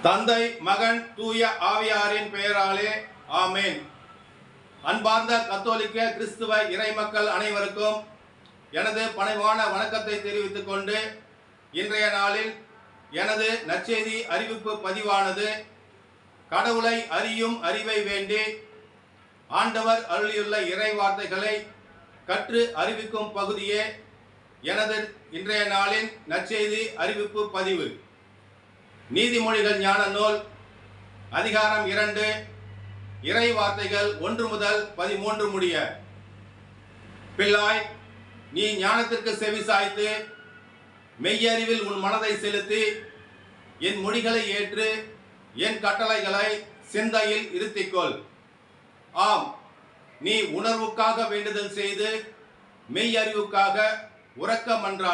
தந்தை மகன் தூய ஆவியாரின் பெயராலே ஆமேன். அன்பார்ந்த கத்தோலிக்க கிறிஸ்துவ இறைமக்கள் அனைவருக்கும் எனது பணிவான வணக்கத்தை தெரிவித்துக் கொண்டு இன்றைய நாளில் எனது நற்செய்தி அறிவிப்பு பதிவானது கடவுளை அறியும் அறிவை வேண்டி ஆண்டவர் அருளியுள்ள இறை வார்த்தைகளை கற்று அறிவிக்கும் பகுதியே எனது இன்றைய நாளின் நற்செய்தி அறிவிப்பு பதிவு. நீதிமொழிகள் ஞான நூல் அதிகாரம் 2 இறை வார்த்தைகள் 1 முதல் 13 முடிய. பிள்ளாய், நீ ஞானத்திற்கு செவி சாய்த்து மெய்யறிவில் உன் மனதை செலுத்தி என் மொழிகளை ஏற்று என் கட்டளைகளை சிந்தையில் இருத்திக்கொள். ஆம், நீ உணர்வுக்காக வேண்டுதல் செய்து மெய்யறிவுக்காக உறக்க மன்றாடு.